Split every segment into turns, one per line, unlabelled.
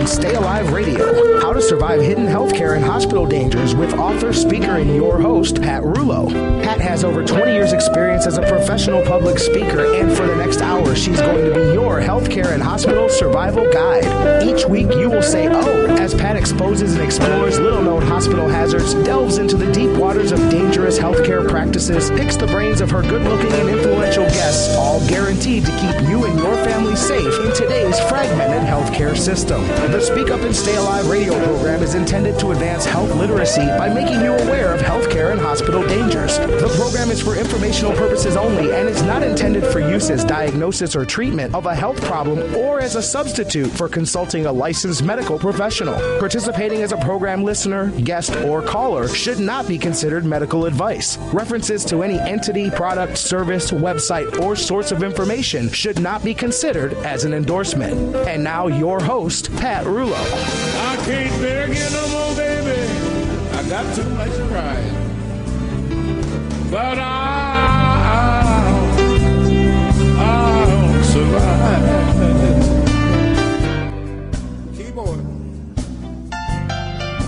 Stay Alive Radio. How to survive hidden healthcare and hospital dangers with author, speaker, and your host, Pat Rulo. Pat has over 20 years experience as a professional public speaker, and for the next hour, she's going to be your healthcare and hospital survival guide. Each week, you will say, oh, as Pat exposes and explores little-known hospital hazards, delves into the deep waters of dangerous healthcare practices, picks the brains of her good-looking and influential guests, all guaranteed to keep you and your family safe in today's fragmented healthcare system. The Speak Up and Stay Alive radio program is intended to advance health literacy by making you aware of healthcare and hospital dangers. The program is for informational purposes only and is not intended for use as diagnosis or treatment of a health problem or as a substitute for consulting a licensed medical professional. Participating as a program listener, guest, or caller should not be considered medical advice. References to any entity, product, service, website, or source of information should not be considered as an endorsement. And now your host, Pat Rulo.
I can't bear again no more, baby. I got too much pride. But I'll survive. Keyboard.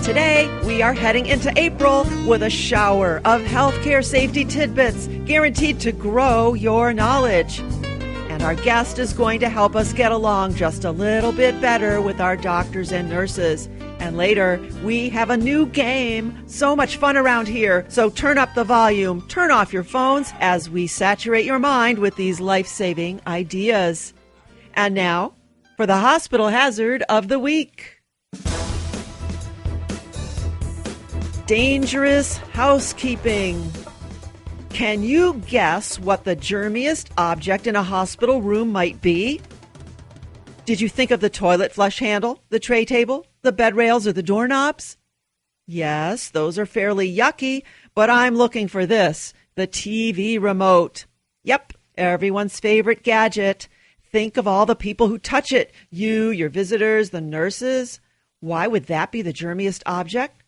Today, we are heading into April with a shower of healthcare safety tidbits guaranteed to grow your knowledge. And our guest is going to help us get along just a little bit better with our doctors and nurses. And later, we have a new game. So much fun around here. So turn up the volume, turn off your phones as we saturate your mind with these life-saving ideas. And now, for the hospital hazard of the week. Dangerous housekeeping. Can you guess what the germiest object in a hospital room might be? Did you think of the toilet flush handle, the tray table, the bed rails, or the doorknobs? Yes, those are fairly yucky, but I'm looking for this, the TV remote. Yep, everyone's favorite gadget. Think of all the people who touch it. You, your visitors, the nurses. Why would that be the germiest object?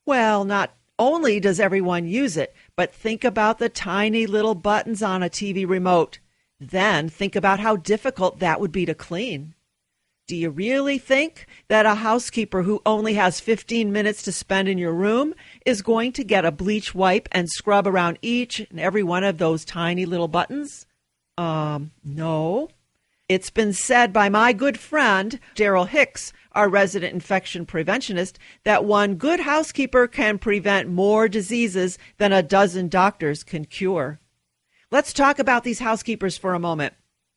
Well, not only does everyone use it, but think about the tiny little buttons on a TV remote. Then think about how difficult that would be to clean. Do you really think that a housekeeper who only has 15 minutes to spend in your room is going to get a bleach wipe and scrub around each and every one of those tiny little buttons? No. It's been said by my good friend, Daryl Hicks, our resident infection preventionist, that one good housekeeper can prevent more diseases than a dozen doctors can cure. Let's talk about these housekeepers for a moment.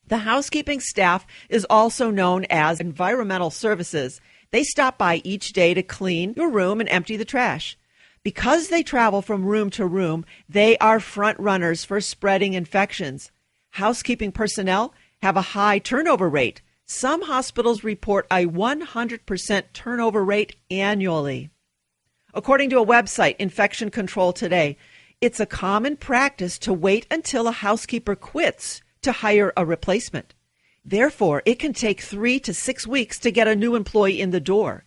The housekeeping staff is also known as environmental services. They stop by each day to clean your room and empty the trash. Because they travel from room to room, they are front runners for spreading infections. Housekeeping personnel have a high turnover rate. Some hospitals report a 100% turnover rate annually. According to a website, Infection Control Today, it's a common practice to wait until a housekeeper quits to hire a replacement. Therefore, it can take 3 to 6 weeks to get a new employee in the door.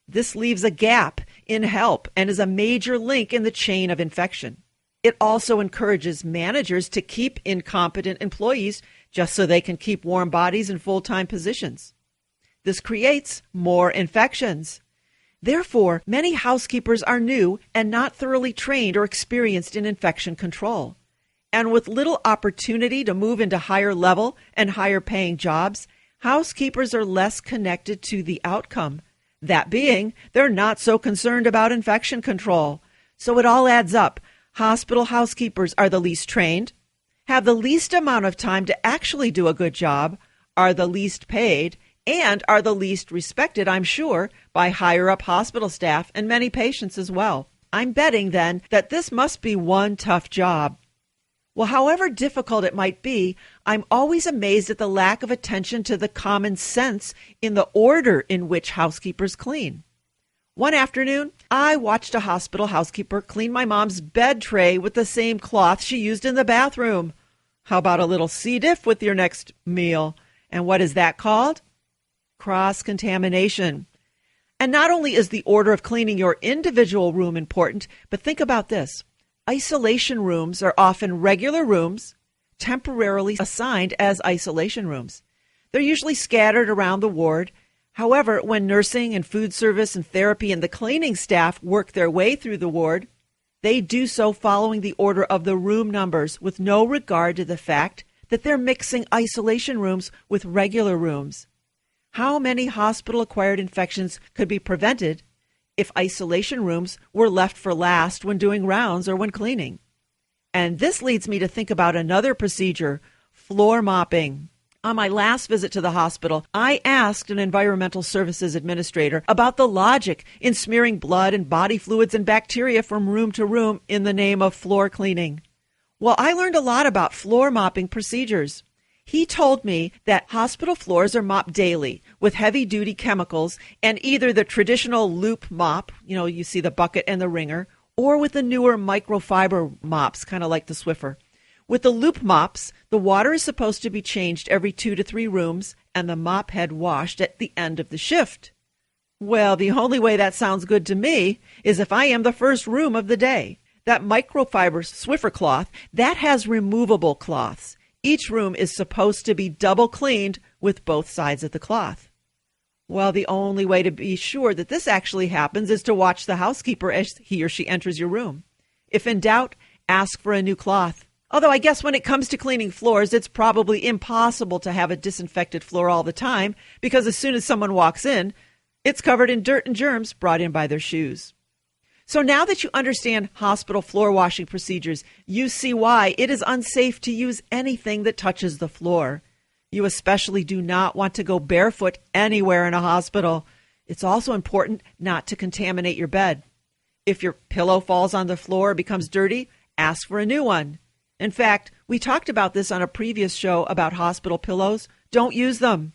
This leaves a gap in help and is a major link in the chain of infection. It also encourages managers to keep incompetent employees just so they can keep warm bodies in full-time positions. This creates more infections. Therefore, many housekeepers are new and not thoroughly trained or experienced in infection control. And with little opportunity to move into higher level and higher paying jobs, housekeepers are less connected to the outcome. That being, they're not so concerned about infection control. So it all adds up. Hospital housekeepers are the least trained, have the least amount of time to actually do a good job, are the least paid, and are the least respected, I'm sure, by higher-up hospital staff and many patients as well. I'm betting, then, that this must be one tough job. Well, however difficult it might be, I'm always amazed at the lack of attention to the common sense in the order in which housekeepers clean. One afternoon, I watched a hospital housekeeper clean my mom's bed tray with the same cloth she used in the bathroom. How about a little C. diff with your next meal? And what is that called? Cross-contamination. And not only is the order of cleaning your individual room important, but think about this. Isolation rooms are often regular rooms, temporarily assigned as isolation rooms. They're usually scattered around the ward. However, when nursing and food service and therapy and the cleaning staff work their way through the ward, they do so following the order of the room numbers with no regard to the fact that they're mixing isolation rooms with regular rooms. How many hospital-acquired infections could be prevented if isolation rooms were left for last when doing rounds or when cleaning? And this leads me to think about another procedure, floor mopping. On my last visit to the hospital, I asked an environmental services administrator about the logic in smearing blood and body fluids and bacteria from room to room in the name of floor cleaning. Well, I learned a lot about floor mopping procedures. He told me that hospital floors are mopped daily with heavy-duty chemicals and either the traditional loop mop, you see the bucket and the wringer, or with the newer microfiber mops, kind of like the Swiffer. With the loop mops, the water is supposed to be changed every 2 to 3 rooms and the mop head washed at the end of the shift. Well, the only way that sounds good to me is if I am the first room of the day. That microfiber Swiffer cloth, that has removable cloths. Each room is supposed to be double cleaned with both sides of the cloth. Well, the only way to be sure that this actually happens is to watch the housekeeper as he or she enters your room. If in doubt, ask for a new cloth. Although I guess when it comes to cleaning floors, it's probably impossible to have a disinfected floor all the time because as soon as someone walks in, it's covered in dirt and germs brought in by their shoes. So now that you understand hospital floor washing procedures, you see why it is unsafe to use anything that touches the floor. You especially do not want to go barefoot anywhere in a hospital. It's also important not to contaminate your bed. If your pillow falls on the floor or becomes dirty, ask for a new one. In fact, we talked about this on a previous show about hospital pillows. Don't use them.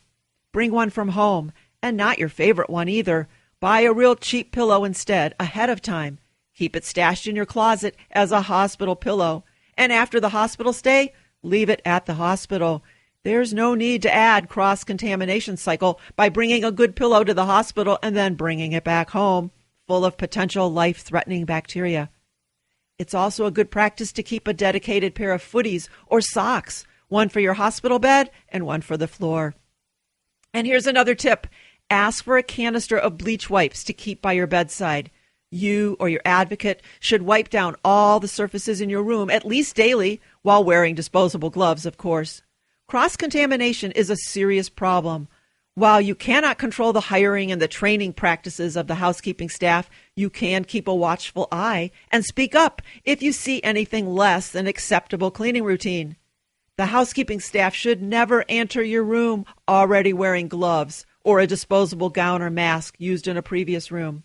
Bring one from home, and not your favorite one either. Buy a real cheap pillow instead, ahead of time. Keep it stashed in your closet as a hospital pillow. And after the hospital stay, leave it at the hospital. There's no need to add cross-contamination cycle by bringing a good pillow to the hospital and then bringing it back home, full of potential life-threatening bacteria. It's also a good practice to keep a dedicated pair of footies or socks, one for your hospital bed and one for the floor. And here's another tip. Ask for a canister of bleach wipes to keep by your bedside. You or your advocate should wipe down all the surfaces in your room at least daily while wearing disposable gloves, of course. Cross-contamination is a serious problem. While you cannot control the hiring and the training practices of the housekeeping staff, you can keep a watchful eye and speak up if you see anything less than acceptable cleaning routine. The housekeeping staff should never enter your room already wearing gloves or a disposable gown or mask used in a previous room.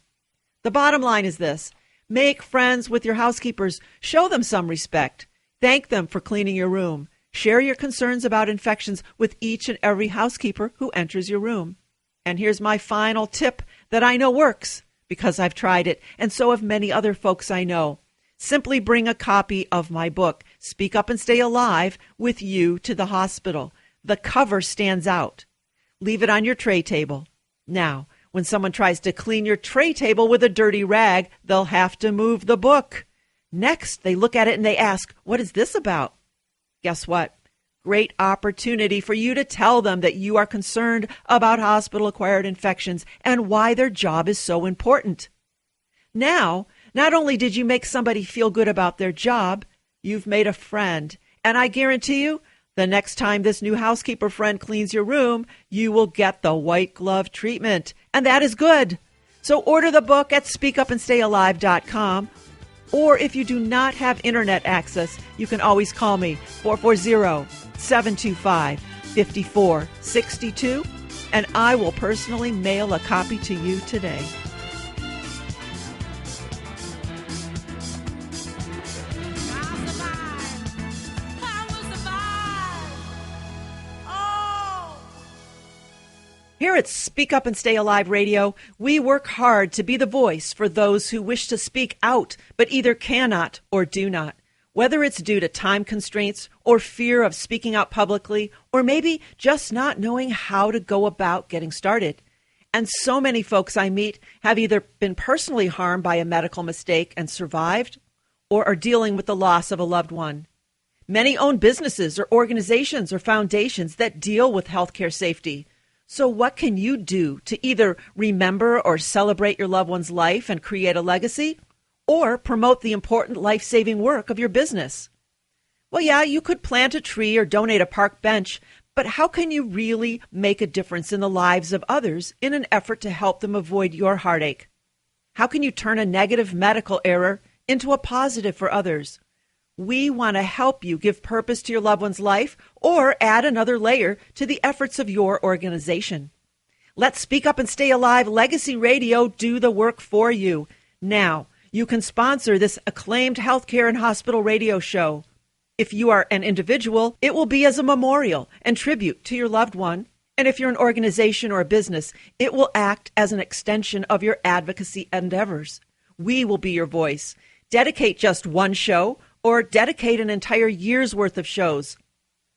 The bottom line is this. Make friends with your housekeepers. Show them some respect. Thank them for cleaning your room. Share your concerns about infections with each and every housekeeper who enters your room. And here's my final tip that I know works because I've tried it, and so have many other folks I know. Simply bring a copy of my book, Speak Up and Stay Alive, with you to the hospital. The cover stands out. Leave it on your tray table. Now, when someone tries to clean your tray table with a dirty rag, they'll have to move the book. Next, they look at it and they ask, what is this about? Guess what? Great opportunity for you to tell them that you are concerned about hospital-acquired infections and why their job is so important. Now, not only did you make somebody feel good about their job, you've made a friend. And I guarantee you, the next time this new housekeeper friend cleans your room, you will get the white glove treatment. And that is good. So order the book at speakupandstayalive.com. Or if you do not have internet access, you can always call me, 440-725-5462, and I will personally mail a copy to you today. Here at Speak Up and Stay Alive Radio, we work hard to be the voice for those who wish to speak out, but either cannot or do not. Whether it's due to time constraints or fear of speaking out publicly, or maybe just not knowing how to go about getting started. And so many folks I meet have either been personally harmed by a medical mistake and survived, or are dealing with the loss of a loved one. Many own businesses or organizations or foundations that deal with healthcare safety. So what can you do to either remember or celebrate your loved one's life and create a legacy, or promote the important life-saving work of your business? Well, yeah, you could plant a tree or donate a park bench, but how can you really make a difference in the lives of others in an effort to help them avoid your heartache? How can you turn a negative medical error into a positive for others? We want to help you give purpose to your loved one's life or add another layer to the efforts of your organization. Let Speak Up and Stay Alive Legacy Radio do the work for you. Now, you can sponsor this acclaimed healthcare and hospital radio show. If you are an individual, it will be as a memorial and tribute to your loved one. And if you're an organization or a business, it will act as an extension of your advocacy endeavors. We will be your voice. Dedicate just one show or dedicate an entire year's worth of shows.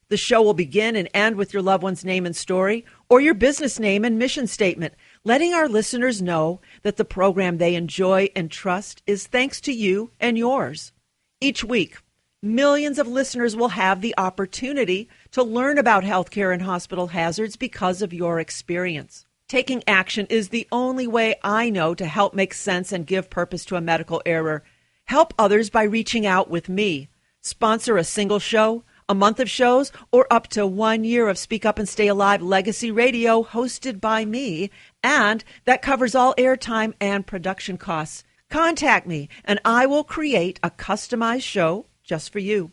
The show will begin and end with your loved one's name and story or your business name and mission statement, letting our listeners know that the program they enjoy and trust is thanks to you and yours. Each week, millions of listeners will have the opportunity to learn about healthcare and hospital hazards because of your experience. Taking action is the only way I know to help make sense and give purpose to a medical error. Help others by reaching out with me. Sponsor a single show, a month of shows, or up to 1 year of Speak Up and Stay Alive Legacy Radio hosted by me, and that covers all airtime and production costs. Contact me, and I will create a customized show just for you.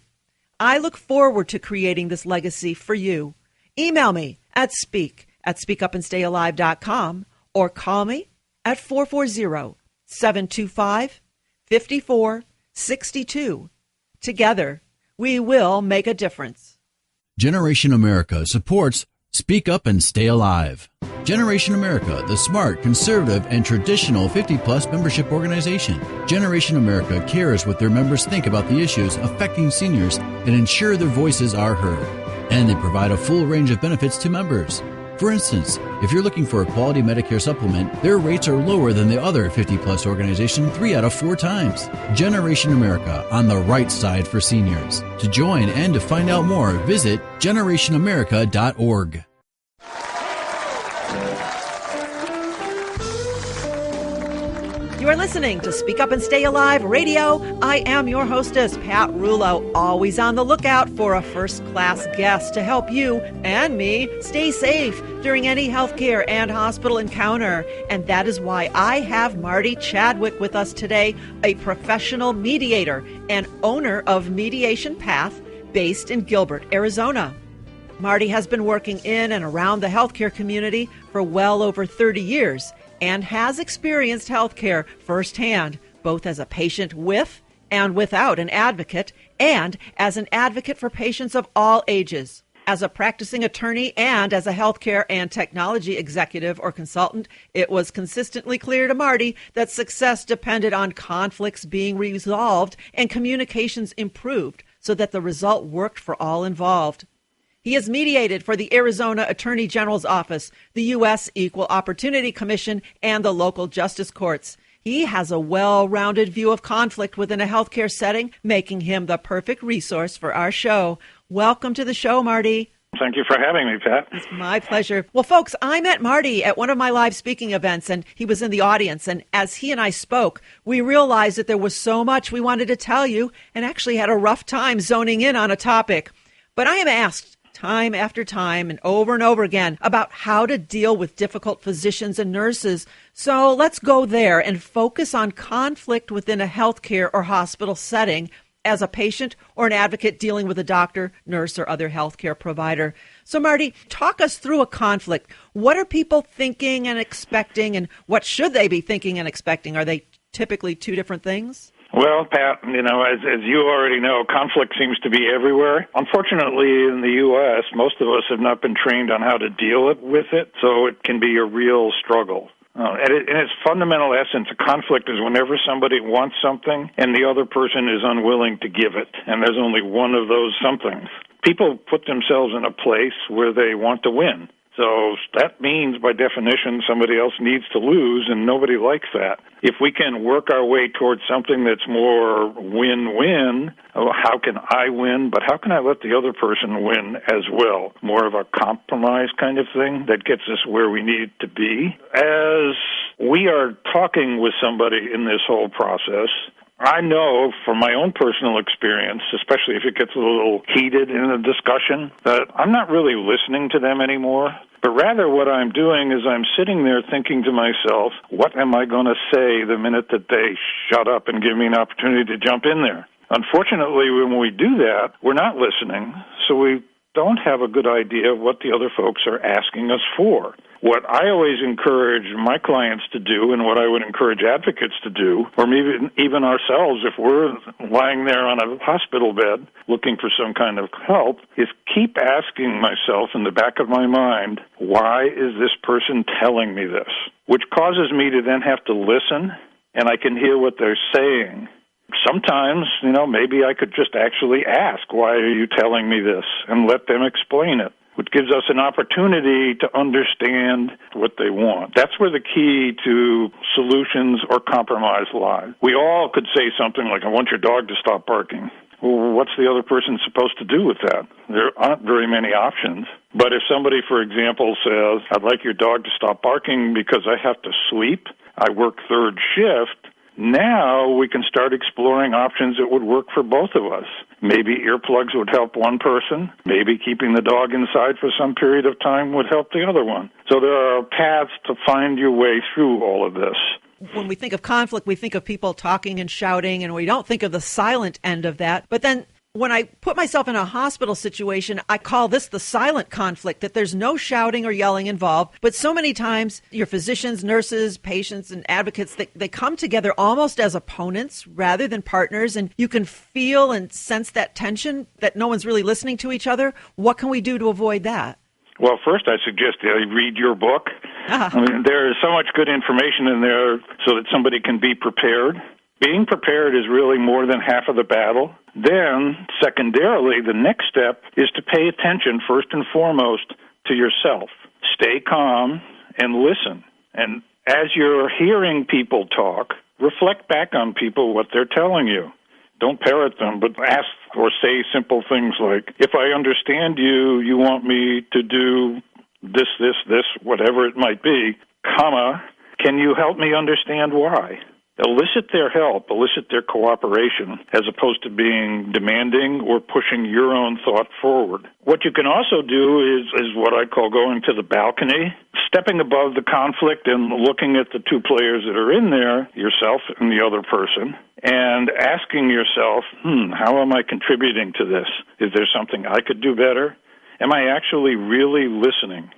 I look forward to creating this legacy for you. Email me at speakupandstayalive.com or call me at 440-725-5462. Together, we will make a difference.
Generation America supports Speak Up and Stay Alive. Generation America, the smart, conservative, and traditional 50-plus membership organization. Generation America cares what their members think about the issues affecting seniors and ensure their voices are heard. And they provide a full range of benefits to members. For instance, if you're looking for a quality Medicare supplement, their rates are lower than the other 50-plus organization 3 out of 4 times. Generation America, on the right side for seniors. To join and to find out more, visit generationamerica.org.
You are listening to Speak Up and Stay Alive Radio. I am your hostess, Pat Rulo, always on the lookout for a first-class guest to help you and me stay safe during any healthcare and hospital encounter. And that is why I have Marty Chadwick with us today, a professional mediator and owner of Mediation Path based in Gilbert, Arizona. Marty has been working in and around the healthcare community for well over 30 years. And has experienced healthcare firsthand, both as a patient with and without an advocate, and as an advocate for patients of all ages. As a practicing attorney and as a healthcare and technology executive or consultant, it was consistently clear to Marty that success depended on conflicts being resolved and communications improved so that the result worked for all involved. He has mediated for the Arizona Attorney General's Office, the U.S. Equal Opportunity Commission, and the local justice courts. He has a well-rounded view of conflict within a healthcare setting, making him the perfect resource for our show. Welcome to the show, Marty.
Thank you for having me, Pat.
It's my pleasure. Well, folks, I met Marty at one of my live speaking events, and he was in the audience. And as he and I spoke, we realized that there was so much we wanted to tell you and actually had a rough time zoning in on a topic. But I am asked time after time and over again about how to deal with difficult physicians and nurses. So let's go there and focus on conflict within a healthcare or hospital setting as a patient or an advocate dealing with a doctor, nurse, or other healthcare provider. So Marty, talk us through a conflict. What are people thinking and expecting, and what should they be thinking and expecting? Are they typically two different things?
Well, Pat, as you already know, conflict seems to be everywhere. Unfortunately, in the U.S., most of us have not been trained on how to deal with it, so it can be a real struggle. In its fundamental essence, a conflict is whenever somebody wants something and the other person is unwilling to give it, and there's only one of those somethings. People put themselves in a place where they want to win. So that means, by definition, somebody else needs to lose, and nobody likes that. If we can work our way towards something that's more win-win, how can I win, but how can I let the other person win as well? More of a compromise kind of thing that gets us where we need to be. As we are talking with somebody in this whole process, I know from my own personal experience, especially if it gets a little heated in a discussion, that I'm not really listening to them anymore. But rather what I'm doing is I'm sitting there thinking to myself, what am I going to say the minute that they shut up and give me an opportunity to jump in there? Unfortunately, when we do that, we're not listening, so we don't have a good idea of what the other folks are asking us for. What I always encourage my clients to do, and what I would encourage advocates to do, or maybe even ourselves if we're lying there on a hospital bed looking for some kind of help, is keep asking myself in the back of my mind, why is this person telling me this? Which causes me to then have to listen, and I can hear what they're saying. Sometimes, maybe I could just actually ask, why are you telling me this? And let them explain it, which gives us an opportunity to understand what they want. That's where the key to solutions or compromise lies. We all could say something like, I want your dog to stop barking. Well, what's the other person supposed to do with that? There aren't very many options. But if somebody, for example, says, I'd like your dog to stop barking because I have to sleep, I work third shift, now we can start exploring options that would work for both of us. Maybe earplugs would help one person. Maybe keeping the dog inside for some period of time would help the other one. So there are paths to find your way through all of this.
When we think of conflict, we think of people talking and shouting, and we don't think of the silent end of that. But then when I put myself in a hospital situation, I call this the silent conflict, that there's no shouting or yelling involved. But so many times your physicians, nurses, patients, and advocates, they come together almost as opponents rather than partners. And you can feel and sense that tension, that no one's really listening to each other. What can we do to avoid that?
Well, first I suggest you read your book. I mean, there is so much good information in there so that somebody can be prepared. Being prepared is really more than half of the battle. Then, secondarily, the next step is to pay attention, first and foremost, to yourself. Stay calm and listen. And as you're hearing people talk, reflect back on people what they're telling you. Don't parrot them, but ask or say simple things like, if I understand you, you want me to do this, whatever it might be, comma, can you help me understand why? Elicit their help, elicit their cooperation, as opposed to being demanding or pushing your own thought forward. What you can also do is what I call going to the balcony, stepping above the conflict and looking at the two players that are in there, yourself and the other person, and asking yourself, how am I contributing to this? Is there something I could do better? Am I actually really listening?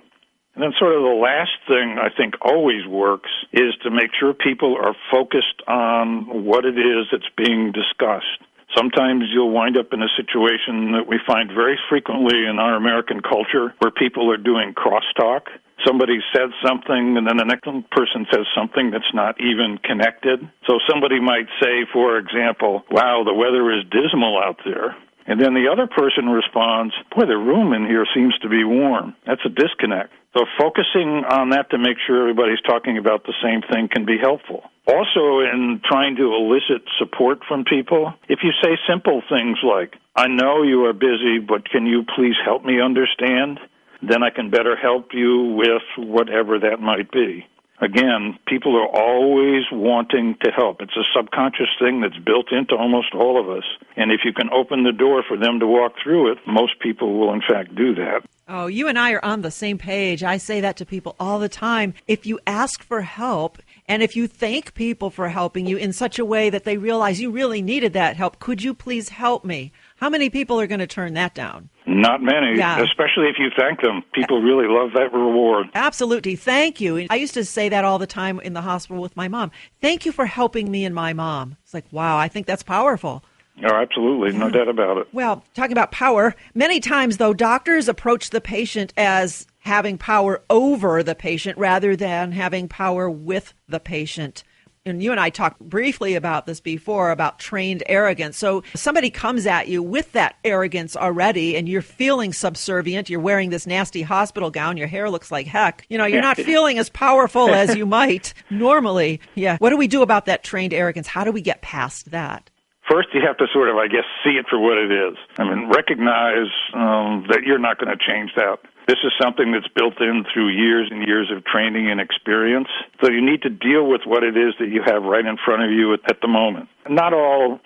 And then sort of the last thing I think always works is to make sure people are focused on what it is that's being discussed. Sometimes you'll wind up in a situation that we find very frequently in our American culture where people are doing crosstalk. Somebody says something and then the next person says something that's not even connected. So somebody might say, for example, wow, the weather is dismal out there. And then the other person responds, boy, the room in here seems to be warm. That's a disconnect. So focusing on that to make sure everybody's talking about the same thing can be helpful. Also, in trying to elicit support from people, if you say simple things like, I know you are busy, but can you please help me understand? Then I can better help you with whatever that might be. Again, people are always wanting to help. It's a subconscious thing that's built into almost all of us. And if you can open the door for them to walk through it, most people will in fact do that.
Oh, you and I are on the same page. I say that to people all the time. If you ask for help and if you thank people for helping you in such a way that they realize you really needed that help, could you please help me? How many people are going to turn that down?
Not many, especially if you thank them. People really love that reward.
Absolutely. Thank you. I used to say that all the time in the hospital with my mom. Thank you for helping me and my mom. It's like, wow, I think that's powerful.
Oh, absolutely. No doubt about it.
Well, talking about power, many times, though, doctors approach the patient as having power over the patient rather than having power with the patient. and you and I talked briefly about this before, about trained arrogance. So somebody comes at you with that arrogance already, and you're feeling subservient. You're wearing this nasty hospital gown. Your hair looks like heck. You're not feeling as powerful as you might normally. Yeah. What do we do about that trained arrogance? How do we get past that?
First, you have to sort of, see it for what it is. Recognize that you're not going to change that. This is something that's built in through years and years of training and experience. So you need to deal with what it is that you have right in front of you at the moment. Not all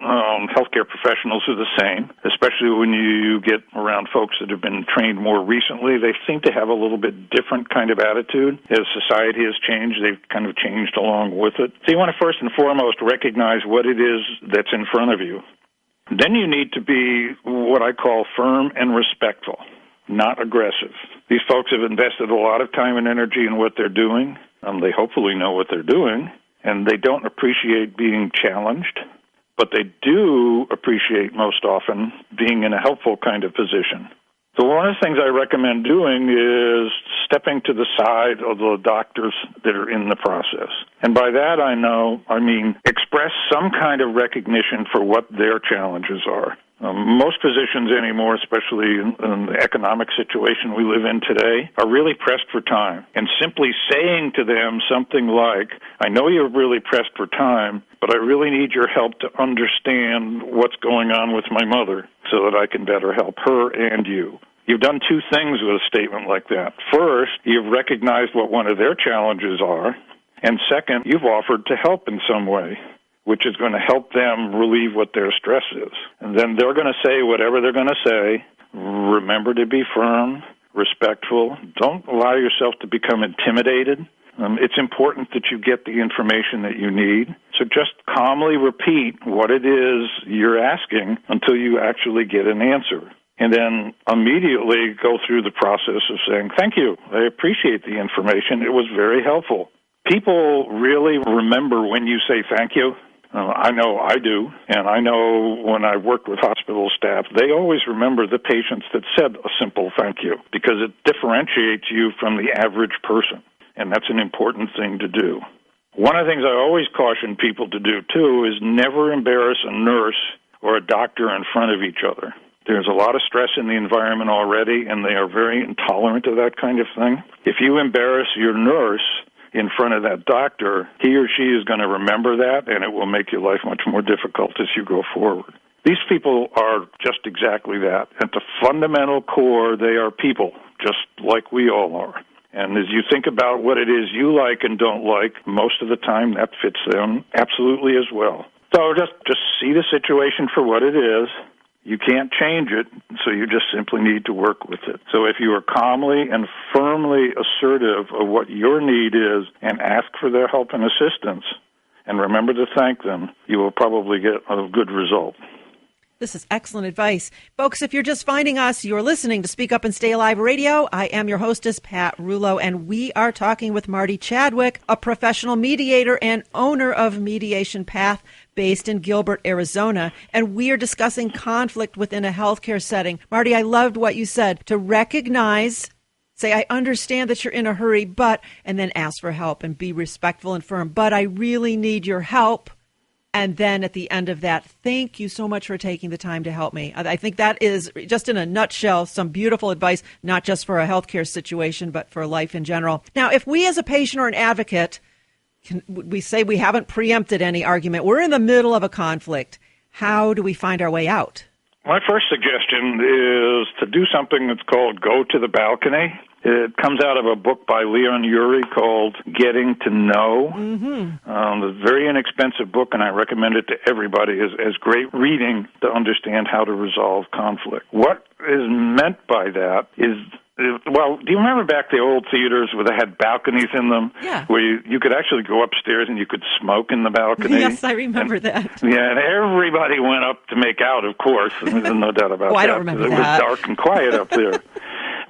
healthcare professionals are the same, especially when you get around folks that have been trained more recently. They seem to have a little bit different kind of attitude. As society has changed, they've kind of changed along with it. So you want to first and foremost recognize what it is that's in front of you. Then you need to be what I call firm and respectful, not aggressive. These folks have invested a lot of time and energy in what they're doing. They hopefully know what they're doing, and they don't appreciate being challenged, but they do appreciate most often being in a helpful kind of position. So one of the things I recommend doing is stepping to the side of the doctors that are in the process. And by that I mean express some kind of recognition for what their challenges are. Most physicians anymore, especially in the economic situation we live in today, are really pressed for time. And simply saying to them something like, I know you're really pressed for time, but I really need your help to understand what's going on with my mother so that I can better help her and you. You've done two things with a statement like that. First, you've recognized what one of their challenges are. And second, you've offered to help in some way, which is going to help them relieve what their stress is. And then they're going to say whatever they're going to say. Remember to be firm, respectful. Don't allow yourself to become intimidated. It's important that you get the information that you need. So just calmly repeat what it is you're asking until you actually get an answer. And then immediately go through the process of saying, thank you, I appreciate the information. It was very helpful. People really remember when you say thank you. I know I do, and I know when I worked with hospital staff, they always remember the patients that said a simple thank you because it differentiates you from the average person, and that's an important thing to do. One of the things I always caution people to do, too, is never embarrass a nurse or a doctor in front of each other. There's a lot of stress in the environment already, and they are very intolerant of that kind of thing. If you embarrass your nurse in front of that doctor, he or she is going to remember that, and it will make your life much more difficult as you go forward. These people are just exactly that. At the fundamental core, they are people, just like we all are. And as you think about what it is you like and don't like, most of the time that fits them absolutely as well. So just see the situation for what it is. You can't change it, so you just simply need to work with it. So if you are calmly and firmly assertive of what your need is and ask for their help and assistance, and remember to thank them, you will probably get a good result.
This is excellent advice. Folks, if you're just finding us, you're listening to Speak Up and Stay Alive Radio. I am your hostess, Pat Rulo, and we are talking with Marty Chadwick, a professional mediator and owner of Mediation Path, based in Gilbert, Arizona, and we are discussing conflict within a healthcare setting. Marty, I loved what you said, to recognize, say, I understand that you're in a hurry, and then ask for help and be respectful and firm, but I really need your help. And then at the end of that, thank you so much for taking the time to help me. I think that is, just in a nutshell, some beautiful advice, not just for a healthcare situation, but for life in general. Now, if we as a patient or an advocate, we say we haven't preempted any argument, we're in the middle of a conflict, how do we find our way out?
My first suggestion is to do something that's called go to the balcony. It comes out of a book by Leon Ury called Getting to Know. It's a very inexpensive book, and I recommend it to everybody as great reading to understand how to resolve conflict. What is meant by that is, well, do you remember back the old theaters where they had balconies in them?
Yeah.
Where you could actually go upstairs and you could smoke in the balcony?
Yes, I remember that.
Yeah, and everybody went up to make out, of course. There's no doubt about that.
I don't remember that.
It was dark and quiet up there.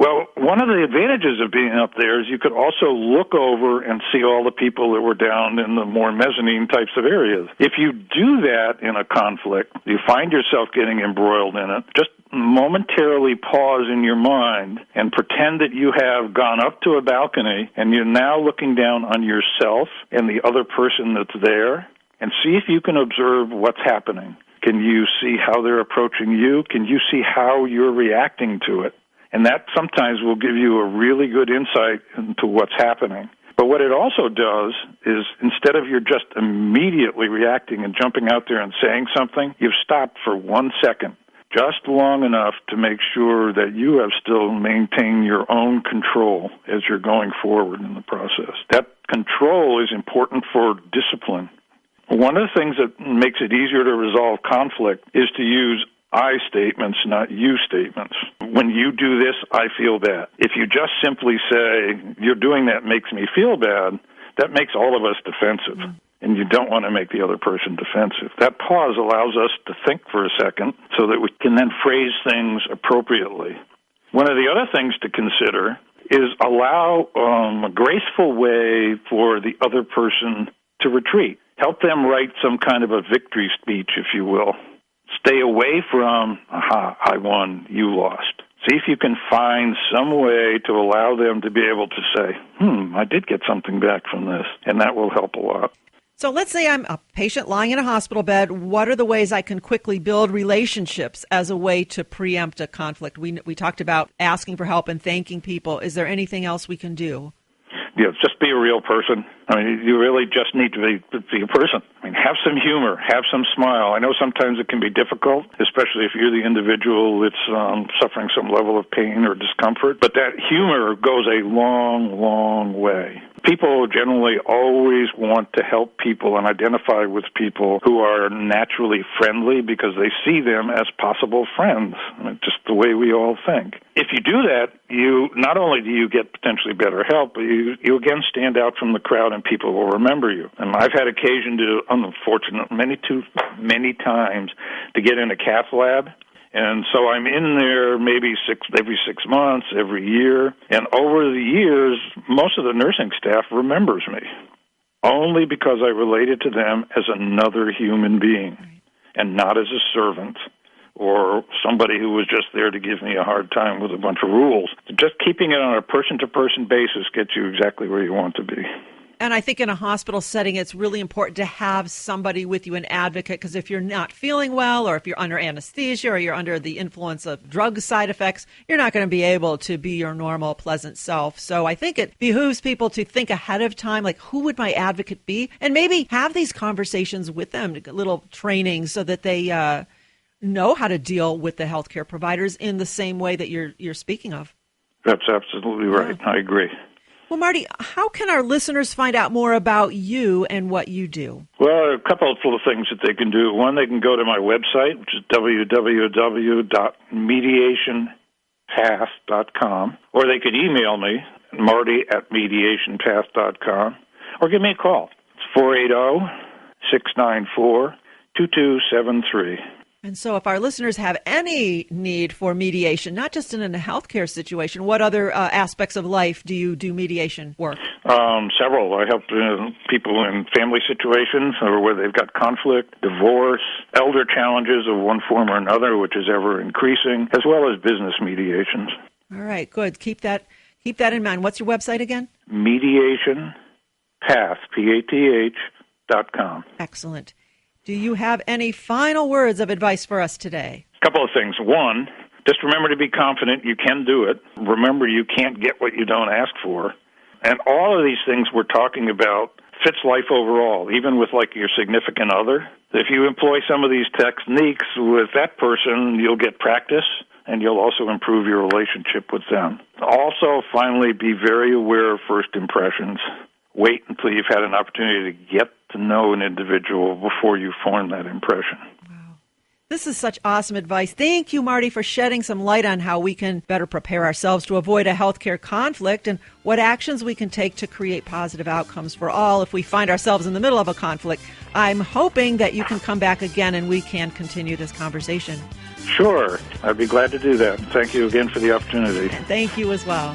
Well, one of the advantages of being up there is you could also look over and see all the people that were down in the more mezzanine types of areas. If you do that in a conflict, you find yourself getting embroiled in it, just momentarily pause in your mind and pretend that you have gone up to a balcony and you're now looking down on yourself and the other person that's there, and see if you can observe what's happening. Can you see how they're approaching you? Can you see how you're reacting to it? And that sometimes will give you a really good insight into what's happening. But what it also does is instead of you're just immediately reacting and jumping out there and saying something, you've stopped for 1 second, just long enough to make sure that you have still maintained your own control as you're going forward in the process. That control is important for discipline. One of the things that makes it easier to resolve conflict is to use I statements, not you statements. When you do this, I feel bad. If you just simply say, you're doing that makes me feel bad, that makes all of us defensive. And you don't want to make the other person defensive. That pause allows us to think for a second so that we can then phrase things appropriately. One of the other things to consider is allow a graceful way for the other person to retreat. Help them write some kind of a victory speech, if you will. Stay away from, aha, I won, you lost. See if you can find some way to allow them to be able to say, I did get something back from this, and that will help a lot.
So let's say I'm a patient lying in a hospital bed. What are the ways I can quickly build relationships as a way to preempt a conflict? We talked about asking for help and thanking people. Is there anything else we can do?
Yeah, just be a real person. I mean, you really just need to be a person. I mean, have some humor, have some smile. I know sometimes it can be difficult, especially if you're the individual that's suffering some level of pain or discomfort. But that humor goes a long, long way. People generally always want to help people and identify with people who are naturally friendly because they see them as possible friends. I mean, just the way we all think. If you do that, you not only do you get potentially better help, but you again stand out from the crowd and people will remember you. And I've had occasion to, unfortunately, many times to get in a cath lab. And so I'm in there maybe every 6 months, every year. And over the years, most of the nursing staff remembers me, only because I related to them as another human being and not as a servant or somebody who was just there to give me a hard time with a bunch of rules. Just keeping it on a person-to-person basis gets you exactly where you want to be.
And I think in a hospital setting, it's really important to have somebody with you, an advocate, because if you're not feeling well or if you're under anesthesia or you're under the influence of drug side effects, you're not going to be able to be your normal, pleasant self. So I think it behooves people to think ahead of time, like, who would my advocate be? And maybe have these conversations with them, little training so that they know how to deal with the healthcare providers in the same way that you're speaking of.
That's absolutely right. Yeah. I agree.
Well, Marty, how can our listeners find out more about you and what you do?
Well, a couple of things that they can do. One, they can go to my website, which is www.mediationpath.com, or they could email me, marty@mediationpath.com, or give me a call. It's 480-694-2273.
And so if our listeners have any need for mediation, not just in a healthcare situation, what other aspects of life do you do mediation work?
Several. I help people in family situations or where they've got conflict, divorce, elder challenges of one form or another, which is ever increasing, as well as business mediations.
All right, good. Keep that in mind. What's your website again?
Mediationpath, PATH.com.
Excellent. Do you have any final words of advice for us today?
A couple of things. One, just remember to be confident. You can do it. Remember, you can't get what you don't ask for. And all of these things we're talking about fits life overall, even with like your significant other. If you employ some of these techniques with that person, you'll get practice and you'll also improve your relationship with them. Also, finally, be very aware of first impressions. Wait until you've had an opportunity to get to know an individual before you form that impression.
Wow. This is such awesome advice. Thank you, Marty, for shedding some light on how we can better prepare ourselves to avoid a healthcare conflict and what actions we can take to create positive outcomes for all if we find ourselves in the middle of a conflict. I'm hoping that you can come back again and we can continue this conversation.
Sure. I'd be glad to do that. Thank you again for the opportunity.
Thank you as well.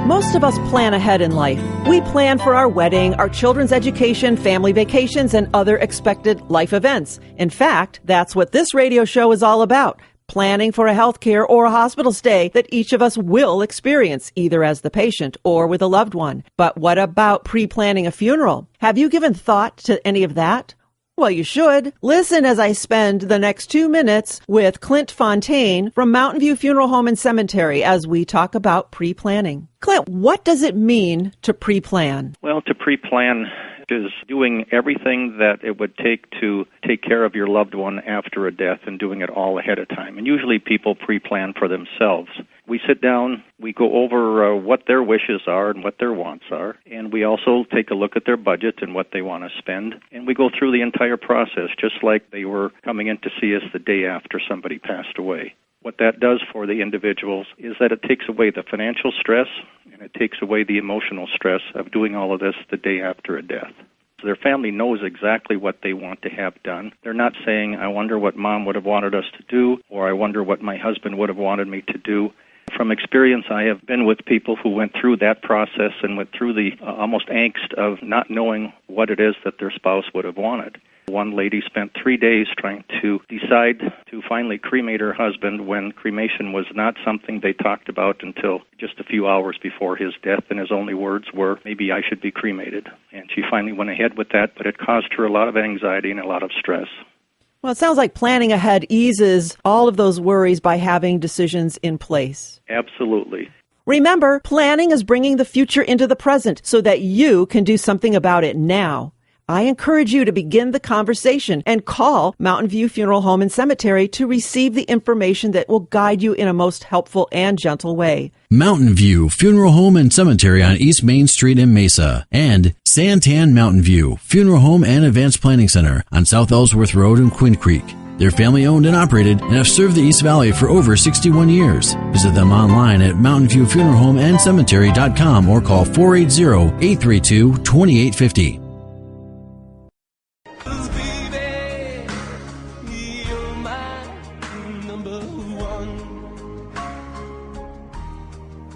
Most of us plan ahead in life. We plan for our wedding, our children's education, family vacations, and other expected life events. In fact, that's what this radio show is all about. Planning for a healthcare or a hospital stay that each of us will experience, either as the patient or with a loved one. But what about pre-planning a funeral? Have you given thought to any of that? Well, you should. Listen as I spend the next 2 minutes with Clint Fontaine from Mountain View Funeral Home and Cemetery as we talk about pre-planning. Clint, what does it mean to pre-plan?
Well, to pre-plan is doing everything that it would take to take care of your loved one after a death and doing it all ahead of time. And usually people pre-plan for themselves. We sit down, we go over what their wishes are and what their wants are, and we also take a look at their budget and what they want to spend, and we go through the entire process just like they were coming in to see us the day after somebody passed away. What that does for the individuals is that it takes away the financial stress and it takes away the emotional stress of doing all of this the day after a death. So their family knows exactly what they want to have done. They're not saying, I wonder what Mom would have wanted us to do, or I wonder what my husband would have wanted me to do. From experience, I have been with people who went through that process and went through the almost angst of not knowing what it is that their spouse would have wanted. One lady spent 3 days trying to decide to finally cremate her husband when cremation was not something they talked about until just a few hours before his death, and his only words were, maybe I should be cremated. And she finally went ahead with that, but it caused her a lot of anxiety and a lot of stress.
Well, it sounds like planning ahead eases all of those worries by having decisions in place.
Absolutely.
Remember, planning is bringing the future into the present so that you can do something about it now. I encourage you to begin the conversation and call Mountain View Funeral Home and Cemetery to receive the information that will guide you in a most helpful and gentle way.
Mountain View Funeral Home and Cemetery on East Main Street in Mesa, and Santan Mountain View Funeral Home and Advanced Planning Center on South Ellsworth Road in Quinn Creek. They're family owned and operated and have served the East Valley for over 61 years. Visit them online at mountainviewfuneralhomeandcemetery.com or call 480-832-2850.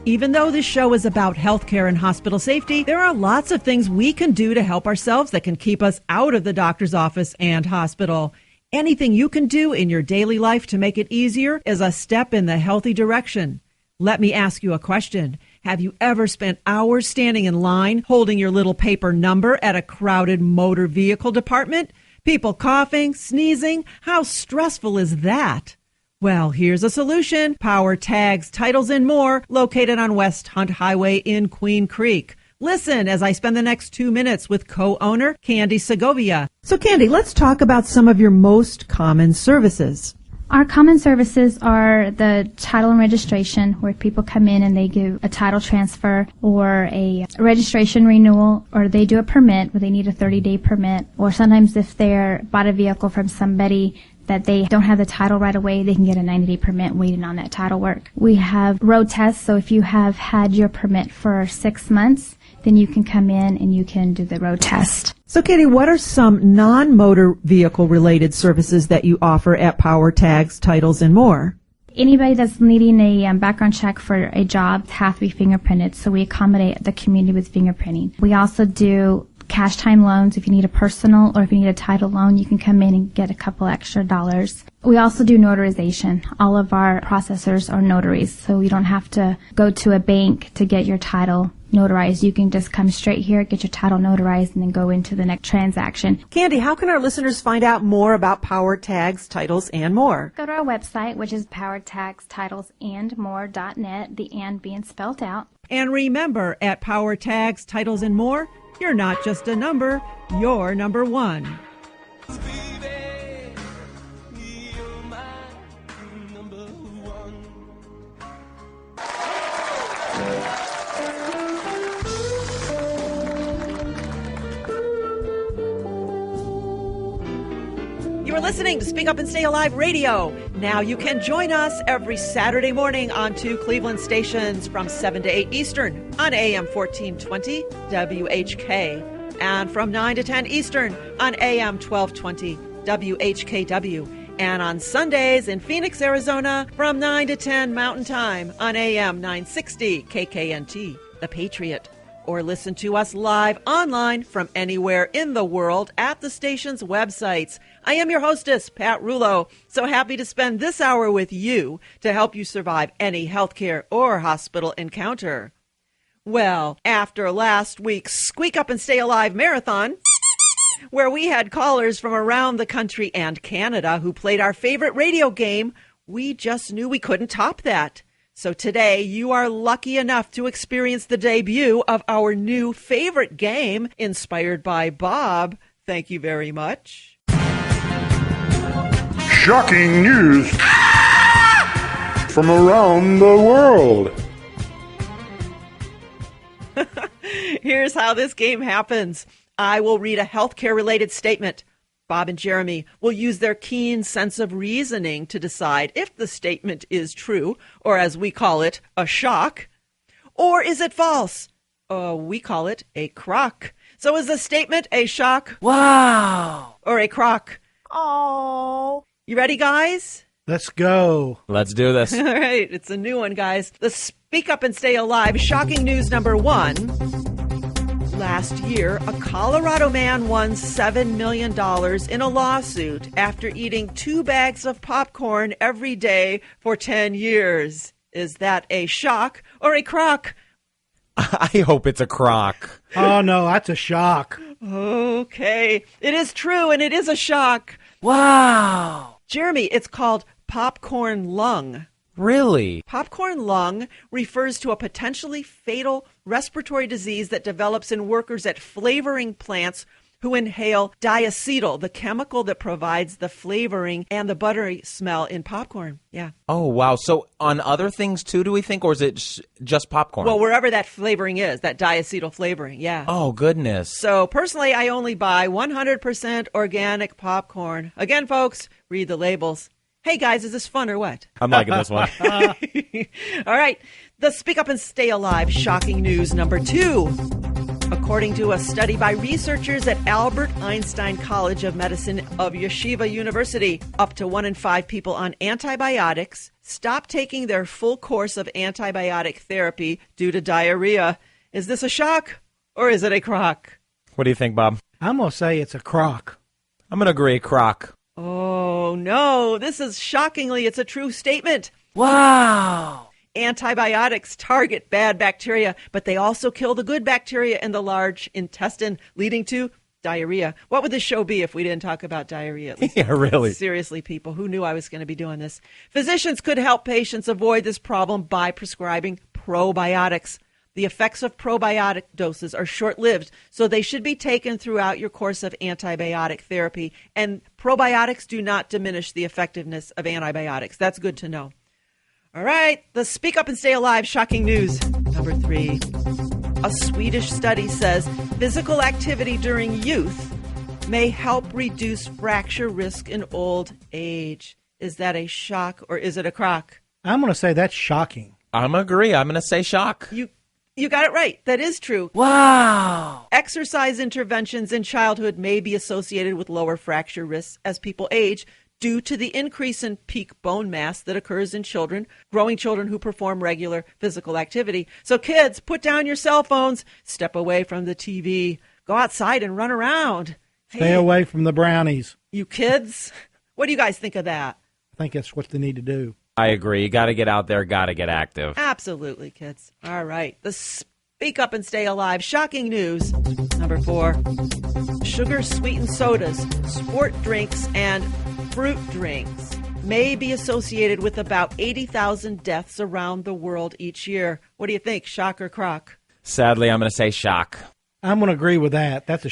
Even though this show is about healthcare and hospital safety, there are lots of things we can do to help ourselves that can keep us out of the doctor's office and hospital. Anything you can do in your daily life to make it easier is a step in the healthy direction. Let me ask you a question. Have you ever spent hours standing in line holding your little paper number at a crowded motor vehicle department? People coughing, sneezing. How stressful is that? Well, here's a solution. Power Tags, Titles, and More, located on West Hunt Highway in Queen Creek. Listen as I spend the next 2 minutes with co-owner Candy Segovia. So, Candy, let's talk about some of your most common services.
Our common services are the title and registration, where people come in and they give a title transfer or a registration renewal, or they do a permit where they need a 30-day permit, or sometimes if they're bought a vehicle from somebody that they don't have the title right away, they can get a 90-day permit waiting on that title work. We have road tests, so if you have had your permit for 6 months, then you can come in and you can do the road test.
So, Katie, what are some non-motor vehicle-related services that you offer at Power Tags, Titles, and More?
Anybody that's needing a background check for a job has to be fingerprinted, so we accommodate the community with fingerprinting. We also do cash time loans. If you need a personal or if you need a title loan, you can come in and get a couple extra dollars. We also do notarization. All of our processors are notaries, so you don't have to go to a bank to get your title notarized. You can just come straight here, get your title notarized, and then go into the next transaction.
Candy, how can our listeners find out more about Power Tags, Titles, and More?
Go to our website, which is powertagstitleSandmore.net, the and being spelled out.
And remember, at Power Tags, Titles, and More, you're not just a number, you're number one. listening to Speak Up and Stay Alive Radio. Now you can join us every Saturday morning on two Cleveland stations from 7 to 8 Eastern on AM 1420 WHK and from 9 to 10 Eastern on AM 1220 WHKW. And on Sundays in Phoenix, Arizona from 9 to 10 Mountain Time on AM 960 KKNT, The Patriot. Or listen to us live online from anywhere in the world at the station's websites. I am your hostess, Pat Rulo. So happy to spend this hour with you to help you survive any healthcare or hospital encounter. Well, after last week's Squeak Up and Stay Alive marathon, where we had callers from around the country and Canada who played our favorite radio game, we just knew we couldn't top that. So today, you are lucky enough to experience the debut of our new favorite game, inspired by Bob. Thank you very much.
Shocking news from around the world.
Here's how this game happens. I will read a healthcare-related statement. Bob and Jeremy will use their keen sense of reasoning to decide if the statement is true, or as we call it, a shock, or is it false? We call it a crock. So is the statement a shock?
Wow.
Or a crock?
Oh.
You ready, guys?
Let's go.
Let's do this.
All right, it's a new one, guys. The Speak Up and Stay Alive shocking news number 1. Last year, a Colorado man won $7 million in a lawsuit after eating 2 bags of popcorn every day for 10 years. Is that a shock or a crock?
I hope it's a crock.
Oh, no, that's a shock.
Okay, it is true, and it is a shock.
Wow.
Jeremy, it's called popcorn lung.
Really?
Popcorn lung refers to a potentially fatal respiratory disease that develops in workers at flavoring plants who inhale diacetyl, the chemical that provides the flavoring and the buttery smell in popcorn. Yeah.
Oh, wow. So on other things too, do we think, or is it just popcorn?
Well, wherever that flavoring is, that diacetyl flavoring, yeah.
Oh, goodness.
So personally, I only buy 100% organic popcorn. Again, folks, read the labels. Hey, guys, is this fun or what?
I'm liking this one.
All right. The Speak Up and Stay Alive shocking news number 2. According to a study by researchers at Albert Einstein College of Medicine of Yeshiva University, up to 1 in 5 people on antibiotics stop taking their full course of antibiotic therapy due to diarrhea. Is this a shock or is it a crock?
What do you think, Bob?
I'm going to say it's a crock.
I'm going to agree, crock.
Oh, no. This is shockingly, it's a true statement.
Wow.
Antibiotics target bad bacteria, but they also kill the good bacteria in the large intestine, leading to diarrhea. What would this show be if we didn't talk about diarrhea?
Yeah, really.
Seriously, people, who knew I was going to be doing this? Physicians could help patients avoid this problem by prescribing probiotics. The effects of probiotic doses are short-lived, so they should be taken throughout your course of antibiotic therapy. And probiotics do not diminish the effectiveness of antibiotics. That's good to know. All right, the Speak Up and Stay Alive shocking news number 3. A Swedish study says physical activity during youth may help reduce fracture risk in old age. Is that a shock or is it a crock?
I'm going to say that's shocking.
I'm agree. I'm going to say shock.
You got it right. That is true.
Wow.
Exercise interventions in childhood may be associated with lower fracture risks as people age due to the increase in peak bone mass that occurs in growing children who perform regular physical activity. So kids, put down your cell phones, step away from the TV, go outside and run around.
Stay away from the brownies.
You kids, what do you guys think of that?
I think that's what they need to do.
I agree. You got to get out there, got to get active.
Absolutely, kids. All right. The Speak Up and Stay Alive shocking news number 4. Sugar-sweetened sodas, sport drinks, and fruit drinks may be associated with about 80,000 deaths around the world each year. What do you think, shock or crock?
Sadly, I'm going to say shock.
I'm going to agree with that. That's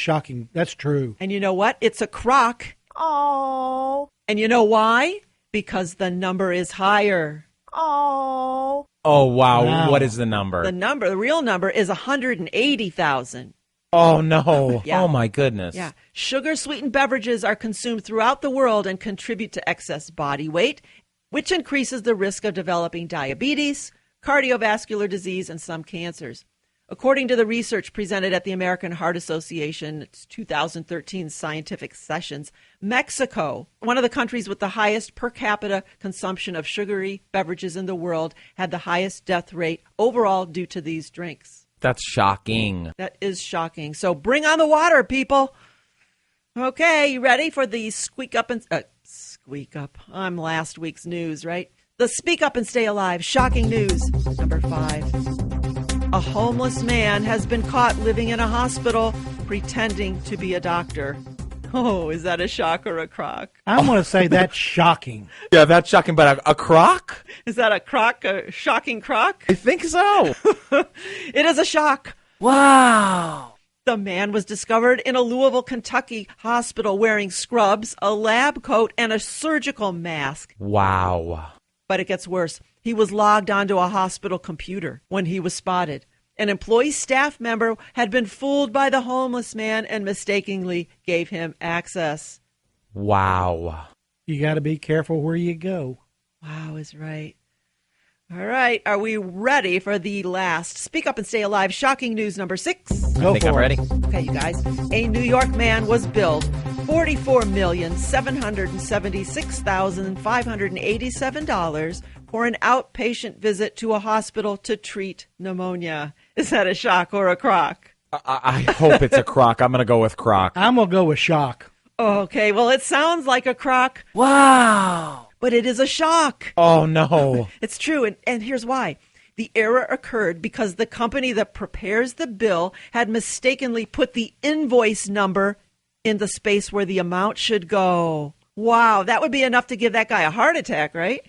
true.
And you know what? It's a crock.
Oh.
And you know why? Because the number is higher.
Oh, wow. What is the number?
The real number is 180,000.
Oh, no.
Yeah.
Oh, my goodness.
Yeah. Sugar-sweetened beverages are consumed throughout the world and contribute to excess body weight, which increases the risk of developing diabetes, cardiovascular disease, and some cancers. According to the research presented at the American Heart Association's 2013 scientific sessions, Mexico, one of the countries with the highest per capita consumption of sugary beverages in the world, had the highest death rate overall due to these drinks.
That's shocking.
That is shocking. So bring on the water, people. Okay, you ready for the squeak up? I'm last week's news, right? The Speak Up and Stay Alive shocking news. Number 5. A homeless man has been caught living in a hospital pretending to be a doctor. Oh, is that a shock or a crock?
I'm going to say that's shocking.
Yeah, that's shocking, but a crock?
Is that a crock, a shocking crock?
I think so.
It is a shock.
Wow.
The man was discovered in a Louisville, Kentucky hospital wearing scrubs, a lab coat, and a surgical mask.
Wow.
But it gets worse. He was logged onto a hospital computer when he was spotted. An employee staff member had been fooled by the homeless man and mistakenly gave him access.
Wow.
You got to be careful where you go.
Wow is right. All right. Are we ready for the last Speak Up and Stay Alive shocking news number 6?
I think I'm ready.
Okay, you guys. A New York man was billed $44,776,587 for an outpatient visit to a hospital to treat pneumonia. Is that a shock or a crock?
I hope it's a crock. I'm going to go with crock.
I'm going to go with shock.
Okay, well, it sounds like a crock.
Wow.
But it is a shock.
Oh, no.
It's true, and here's why. The error occurred because the company that prepares the bill had mistakenly put the invoice number in the space where the amount should go. Wow, that would be enough to give that guy a heart attack, right?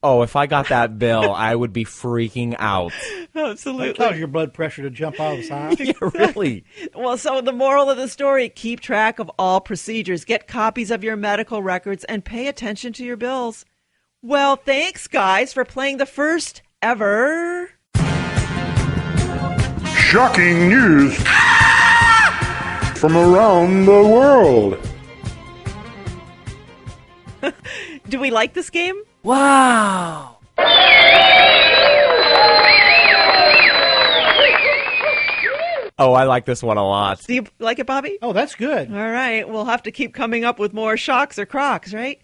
Oh, if I got that bill, I would be freaking out.
Absolutely.
It causes your blood pressure to jump all the sides.
Yeah, really.
Well, so the moral of the story, keep track of all procedures, get copies of your medical records, and pay attention to your bills. Well, thanks, guys, for playing the first ever
Shocking news from around the world.
Do we like this game?
Wow. Oh, I like this one a lot.
Do you like it, Bobby?
Oh, that's good.
All right. We'll have to keep coming up with more shocks or crocks, right?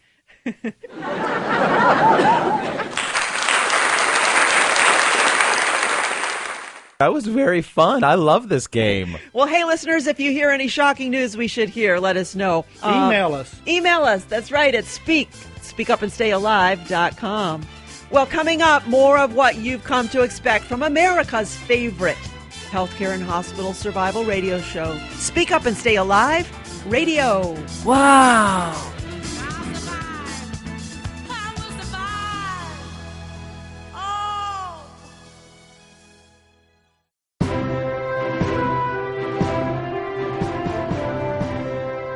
That was very fun. I love this game.
Well, hey, listeners, if you hear any shocking news we should hear, let us know.
Email us.
Email us. That's right. At speakupandstayalive.com. Well, coming up, more of what you've come to expect from America's favorite healthcare and hospital survival radio show. Speak Up and Stay Alive Radio.
Wow.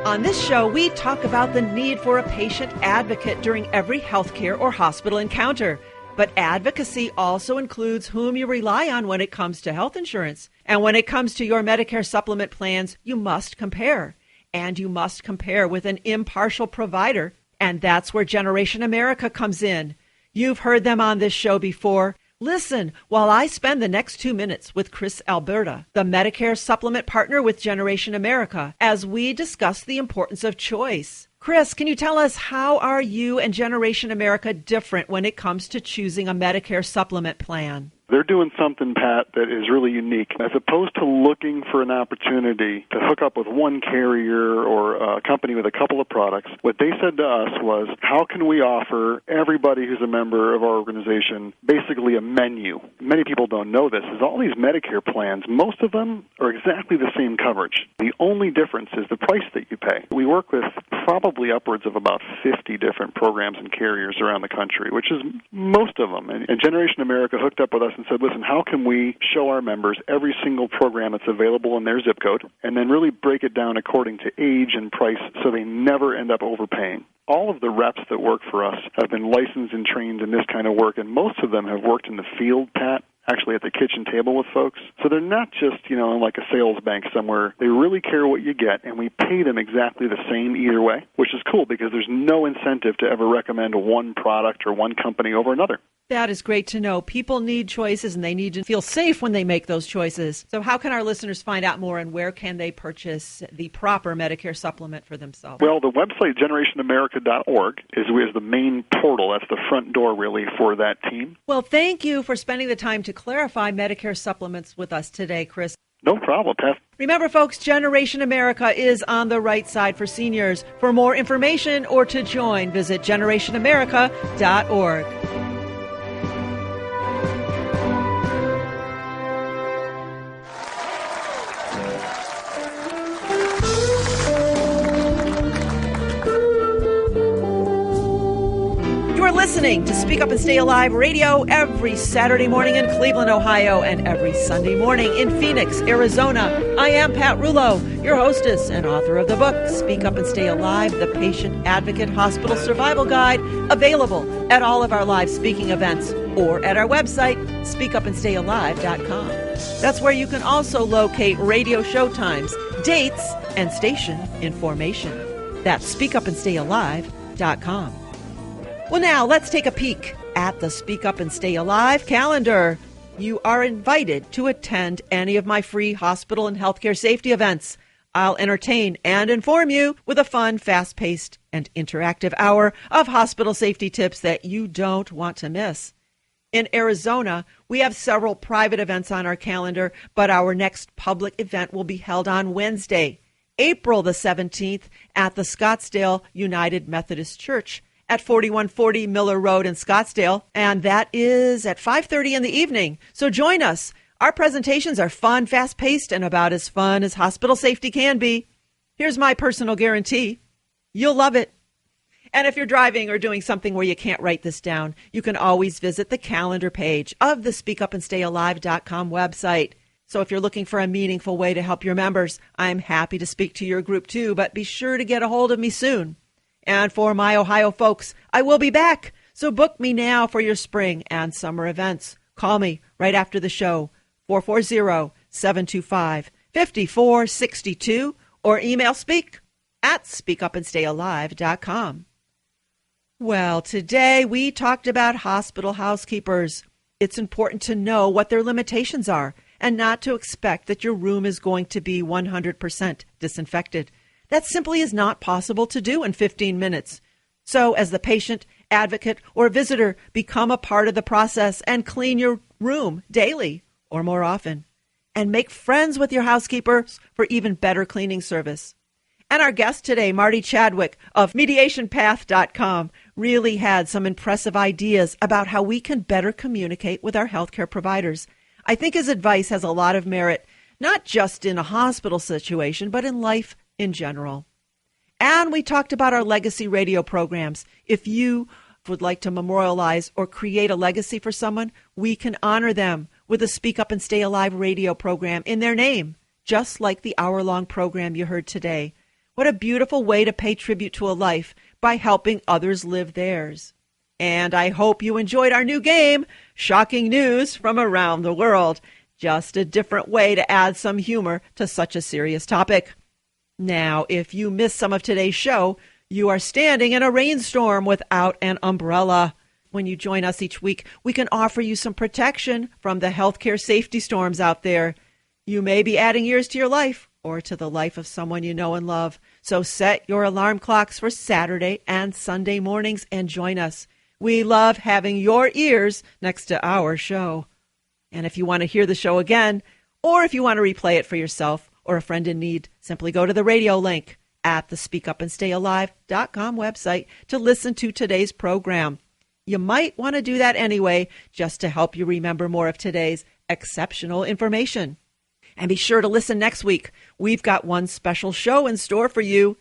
On this show, we talk about the need for a patient advocate during every healthcare or hospital encounter. But advocacy also includes whom you rely on when it comes to health insurance. And when it comes to your Medicare supplement plans, you must compare. And you must compare with an impartial provider. And that's where Generation America comes in. You've heard them on this show before. Listen while I spend the next 2 minutes with Chris Alberta, the Medicare supplement partner with Generation America, as we discuss the importance of choice. Chris, can you tell us how are you and Generation America different when it comes to choosing a Medicare supplement plan?
They're doing something, Pat, that is really unique. As opposed to looking for an opportunity to hook up with one carrier or a company with a couple of products, what they said to us was, how can we offer everybody who's a member of our organization basically a menu? Many people don't know this, is all these Medicare plans, most of them are exactly the same coverage. The only difference is the price that you pay. We work with probably upwards of about 50 different programs and carriers around the country, which is most of them. And Generation America hooked up with us and said, listen, how can we show our members every single program that's available in their zip code and then really break it down according to age and price so they never end up overpaying? All of the reps that work for us have been licensed and trained in this kind of work, and most of them have worked in the field, Pat, actually at the kitchen table with folks. So they're not just, like a sales bank somewhere. They really care what you get, and we pay them exactly the same either way, which is cool because there's no incentive to ever recommend one product or one company over another.
That is great to know. People need choices, and they need to feel safe when they make those choices. So how can our listeners find out more, and where can they purchase the proper Medicare supplement for themselves?
Well, the website, generationamerica.org, is the main portal. That's the front door, really, for that team.
Well, thank you for spending the time to clarify Medicare supplements with us today, Chris.
No problem, Pat.
Remember, folks, Generation America is on the right side for seniors. For more information or to join, visit generationamerica.org. You're listening to Speak Up and Stay Alive Radio every Saturday morning in Cleveland, Ohio, and every Sunday morning in Phoenix, Arizona. I am Pat Rulo, your hostess and author of the book, Speak Up and Stay Alive, the Patient Advocate Hospital Survival Guide, available at all of our live speaking events or at our website, speakupandstayalive.com. That's where you can also locate radio show times, dates, and station information. That's speakupandstayalive.com. Well, now let's take a peek at the Speak Up and Stay Alive calendar. You are invited to attend any of my free hospital and healthcare safety events. I'll entertain and inform you with a fun, fast-paced, and interactive hour of hospital safety tips that you don't want to miss. In Arizona, we have several private events on our calendar, but our next public event will be held on Wednesday, April the 17th, at the Scottsdale United Methodist Church at 4140 Miller Road in Scottsdale, and that is at 5:30 in the evening. So join us. Our presentations are fun, fast-paced, and about as fun as hospital safety can be. Here's my personal guarantee. You'll love it. And if you're driving or doing something where you can't write this down, you can always visit the calendar page of the SpeakUpandStayAlive.com website. So if you're looking for a meaningful way to help your members, I'm happy to speak to your group too, but be sure to get a hold of me soon. And for my Ohio folks, I will be back. So book me now for your spring and summer events. Call me right after the show, 440-725-5462, or email speak at speakupandstayalive.com. Well, today we talked about hospital housekeepers. It's important to know what their limitations are and not to expect that your room is going to be 100% disinfected. That simply is not possible to do in 15 minutes. So as the patient, advocate, or visitor, become a part of the process and clean your room daily or more often. And make friends with your housekeepers for even better cleaning service. And our guest today, Marty Chadwick of MediationPath.com, really had some impressive ideas about how we can better communicate with our healthcare providers. I think his advice has a lot of merit, not just in a hospital situation, but in life in general. And we talked about our legacy radio programs. If you would like to memorialize or create a legacy for someone, we can honor them with a Speak Up and Stay Alive radio program in their name, just like the hour-long program you heard today. What a beautiful way to pay tribute to a life by helping others live theirs. And I hope you enjoyed our new game, Shocking News from Around the World. Just a different way to add some humor to such a serious topic. Now, if you missed some of today's show, you are standing in a rainstorm without an umbrella. When you join us each week, we can offer you some protection from the healthcare safety storms out there. You may be adding years to your life or to the life of someone you know and love. So set your alarm clocks for Saturday and Sunday mornings and join us. We love having your ears next to our show. And if you want to hear the show again, or if you want to replay it for yourself or a friend in need, simply go to the radio link at the SpeakUpandStayAlive.com website to listen to today's program. You might want to do that anyway, just to help you remember more of today's exceptional information. And be sure to listen next week. We've got one special show in store for you.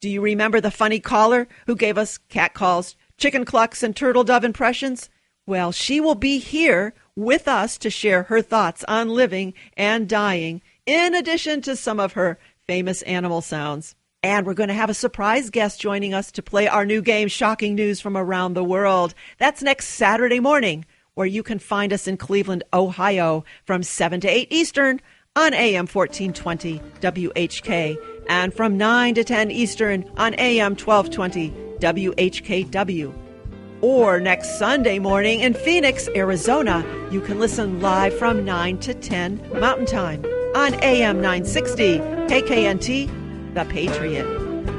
Do you remember the funny caller who gave us cat calls, chicken clucks, and turtle dove impressions? Well, she will be here with us to share her thoughts on living and dying, in addition to some of her famous animal sounds. And we're going to have a surprise guest joining us to play our new game, Shocking News from Around the World. That's next Saturday morning or you can find us in Cleveland, Ohio from 7 to 8 Eastern on AM 1420 WHK and from 9 to 10 Eastern on AM 1220 WHKW. Or next Sunday morning in Phoenix, Arizona, you can listen live from 9 to 10 Mountain Time on AM 960 KKNT, The Patriot.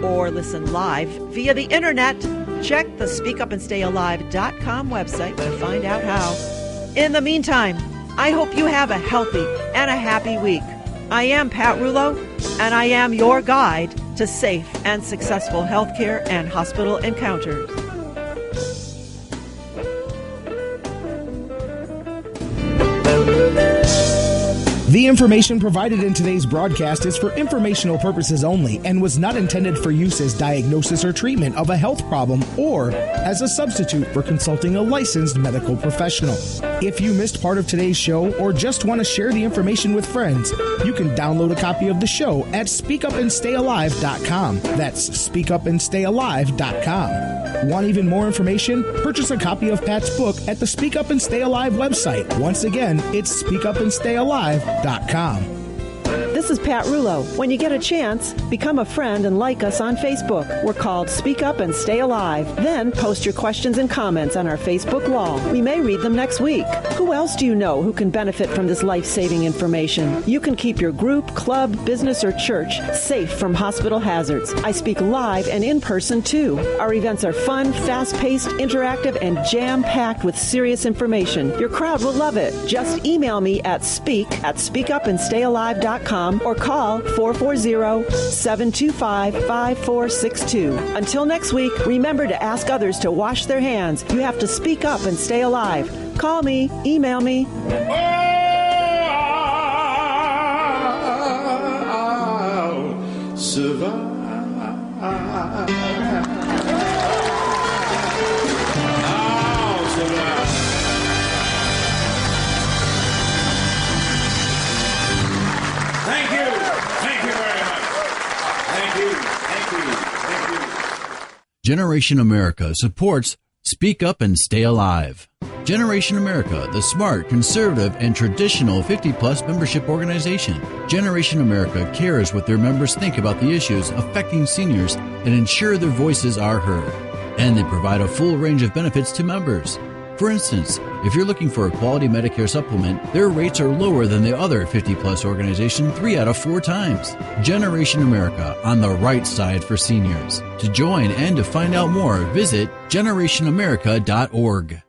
Or listen live via the internet. Check the SpeakUpAndStayAlive.com website to find out how. In the meantime, I hope you have a healthy and a happy week. I am Pat Rouleau, and I am your guide to safe and successful healthcare and hospital encounters.
The information provided in today's broadcast is for informational purposes only and was not intended for use as diagnosis or treatment of a health problem or as a substitute for consulting a licensed medical professional. If you missed part of today's show or just want to share the information with friends, you can download a copy of the show at SpeakUpAndStayAlive.com. That's SpeakUpAndStayAlive.com. Want even more information? Purchase a copy of Pat's book at the Speak Up and Stay Alive website. Once again, it's SpeakUpAndStayAlive.com.
This is Pat Rouleau. When you get a chance, become a friend and like us on Facebook. We're called Speak Up and Stay Alive. Then post your questions and comments on our Facebook wall. We may read them next week. Who else do you know who can benefit from this life-saving information? You can keep your group, club, business, or church safe from hospital hazards. I speak live and in person, too. Our events are fun, fast-paced, interactive, and jam-packed with serious information. Your crowd will love it. Just email me at speak@speakupandstayalive.com or call 440-725-5462. Until next week, remember to ask others to wash their hands. You have to speak up and stay alive. Call me, email me.
I'll survive. Thank you. Thank you very much. Thank you. Thank you. Thank you.
Generation America supports Speak Up and Stay Alive. Generation America, the smart, conservative, and traditional 50-plus membership organization. Generation America cares what their members think about the issues affecting seniors and ensure their voices are heard. And they provide a full range of benefits to members. For instance, if you're looking for a quality Medicare supplement, their rates are lower than the other 50-plus organization 3 out of 4 times. Generation America, on the right side for seniors. To join and to find out more, visit generationamerica.org.